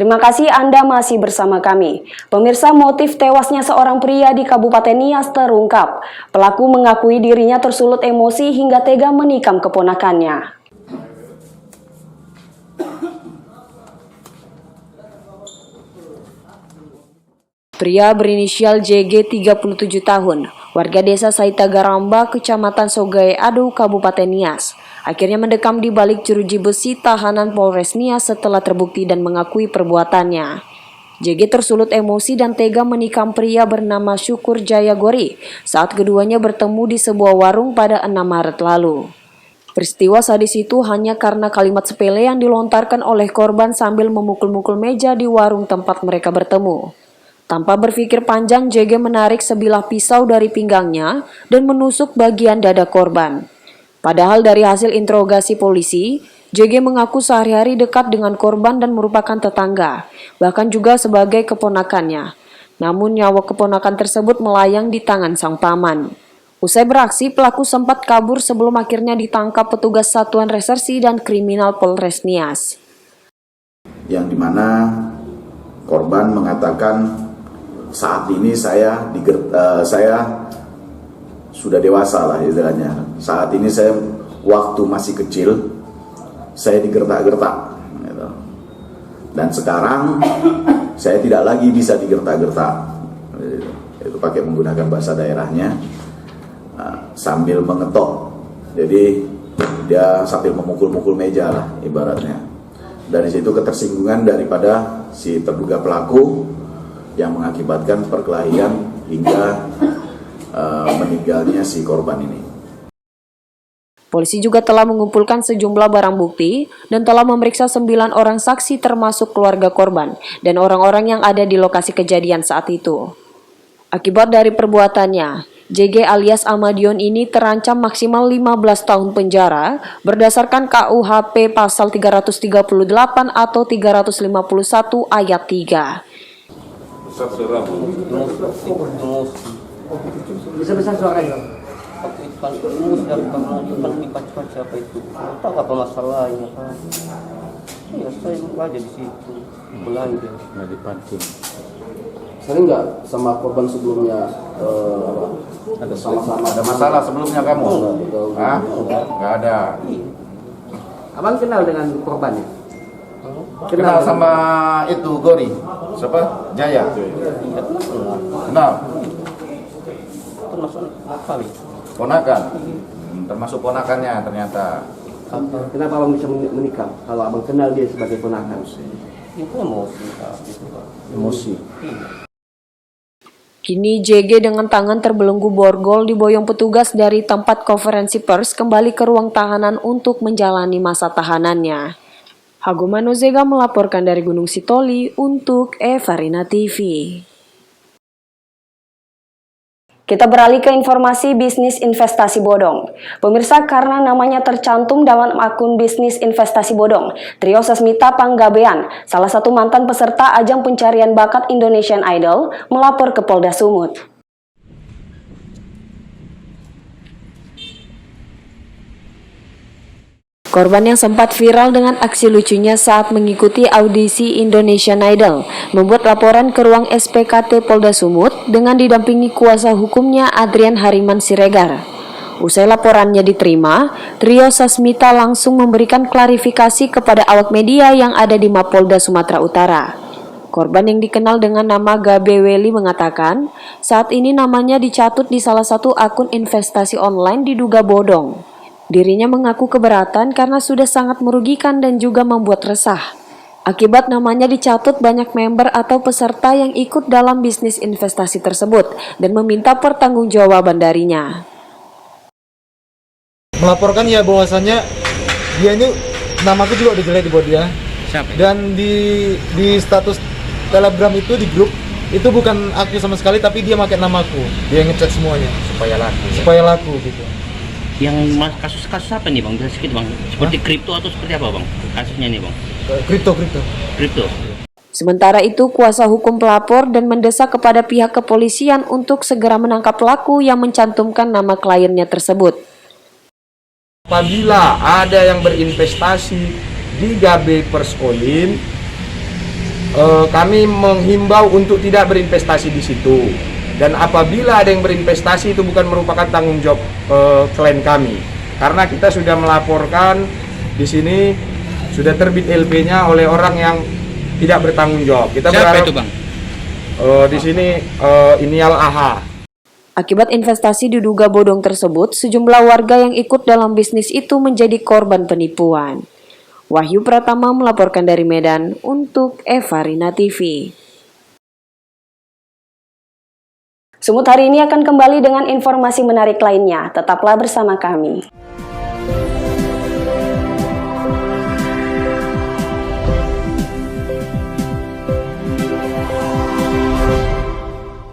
Terima kasih Anda masih bersama kami. Pemirsa, motif tewasnya seorang pria di Kabupaten Nias terungkap. Pelaku mengakui dirinya tersulut emosi hingga tega menikam keponakannya. Pria berinisial JG 37 tahun, warga desa Saitagaramba, Kecamatan Sogai Adu, Kabupaten Nias, akhirnya mendekam di balik jeruji besi tahanan Polres Nias setelah terbukti dan mengakui perbuatannya. JG tersulut emosi dan tega menikam pria bernama Syukur Jayagori saat keduanya bertemu di sebuah warung pada 6 Maret lalu. Peristiwa sadis itu hanya karena kalimat sepele yang dilontarkan oleh korban sambil memukul-mukul meja di warung tempat mereka bertemu. Tanpa berpikir panjang, JG menarik sebilah pisau dari pinggangnya dan menusuk bagian dada korban. Padahal dari hasil interogasi polisi, JG mengaku sehari-hari dekat dengan korban dan merupakan tetangga, bahkan juga sebagai keponakannya. Namun nyawa keponakan tersebut melayang di tangan sang paman. Usai beraksi, pelaku sempat kabur sebelum akhirnya ditangkap petugas Satuan Reserse dan Kriminal Polres Nias. Yang dimana korban mengatakan saat ini saya sudah dewasa lah istilahnya. Saat ini saya waktu masih kecil saya digertak-gertak gitu. Dan sekarang saya tidak lagi bisa digertak-gertak. Itu pakai menggunakan bahasa daerahnya sambil mengetok. Jadi dia sambil memukul-mukul meja lah ibaratnya. Dari situ ketersinggungan daripada si terduga pelaku yang mengakibatkan perkelahian hingga meninggalnya si korban ini. Polisi juga telah mengumpulkan sejumlah barang bukti dan telah memeriksa 9 orang saksi termasuk keluarga korban dan orang-orang yang ada di lokasi kejadian saat itu. Akibat dari perbuatannya, JG alias Amadion ini terancam maksimal 15 tahun penjara berdasarkan KUHP pasal 338 atau 351 ayat 3. Bisa besar suaranya. Siapa itu? Tahu apa masalahnya kan? Ya saya aja di situ belanja. Nggak dipancing. Sering nggak sama korban sebelumnya? Ada masalah sebelumnya kamu? Hah? Nggak ada. Abang kenal dengan korbannya? Kenal sama itu Gori? Siapa? Jaya. Kenal. Termasuk kali. Ponakan. Termasuk ponakannya ternyata. Kenapa abang bisa menikah kalau abang kenal dia sebagai ponakan? Itu emosi. Emosi. Kini JG dengan tangan terbelenggu borgol diboyong petugas dari tempat konferensi pers kembali ke ruang tahanan untuk menjalani masa tahanannya. Hagumano Zega melaporkan dari Gunung Sitoli untuk Evarina TV. Kita beralih ke informasi bisnis investasi bodong. Pemirsa, karena namanya tercantum dalam akun bisnis investasi bodong, Trio Sasmita Panggabean, salah satu mantan peserta ajang pencarian bakat Indonesian Idol, melapor ke Polda Sumut. Korban yang sempat viral dengan aksi lucunya saat mengikuti audisi Indonesian Idol membuat laporan ke ruang SPKT Polda Sumut dengan didampingi kuasa hukumnya Adrian Hariman Siregar. Usai laporannya diterima, Trio Sasmita langsung memberikan klarifikasi kepada awak media yang ada di Mapolda Sumatera Utara. Korban yang dikenal dengan nama Gabe Weli mengatakan, saat ini namanya dicatut di salah satu akun investasi online diduga bodong. Dirinya mengaku keberatan karena sudah sangat merugikan dan juga membuat resah. Akibat namanya dicatut banyak member atau peserta yang ikut dalam bisnis investasi tersebut dan meminta pertanggungjawaban darinya. Melaporkan ya bahwasannya dia ini namaku juga udah jelek di buat dia. Dan di status Telegram itu di grup itu bukan aku sama sekali tapi dia pakai namaku. Dia ngecek semuanya supaya laku gitu. Yang kasus-kasus apa nih bang? Bisa sedikit bang? Seperti kripto atau seperti apa bang? Kasusnya nih bang? Kripto. Sementara itu, kuasa hukum pelapor dan mendesak kepada pihak kepolisian untuk segera menangkap pelaku yang mencantumkan nama kliennya tersebut. Apabila ada yang berinvestasi di Gabe Perskolin, kami menghimbau untuk tidak berinvestasi di situ. Dan apabila ada yang berinvestasi itu bukan merupakan tanggung jawab klien kami. Karena kita sudah melaporkan di sini sudah terbit LP-nya oleh orang yang tidak bertanggung jawab. Kita Siapa berharap itu bang? di sini inisial AH. Akibat investasi diduga bodong tersebut, sejumlah warga yang ikut dalam bisnis itu menjadi korban penipuan. Wahyu Pratama melaporkan dari Medan untuk Evarina TV. Sumut hari ini akan kembali dengan informasi menarik lainnya. Tetaplah bersama kami.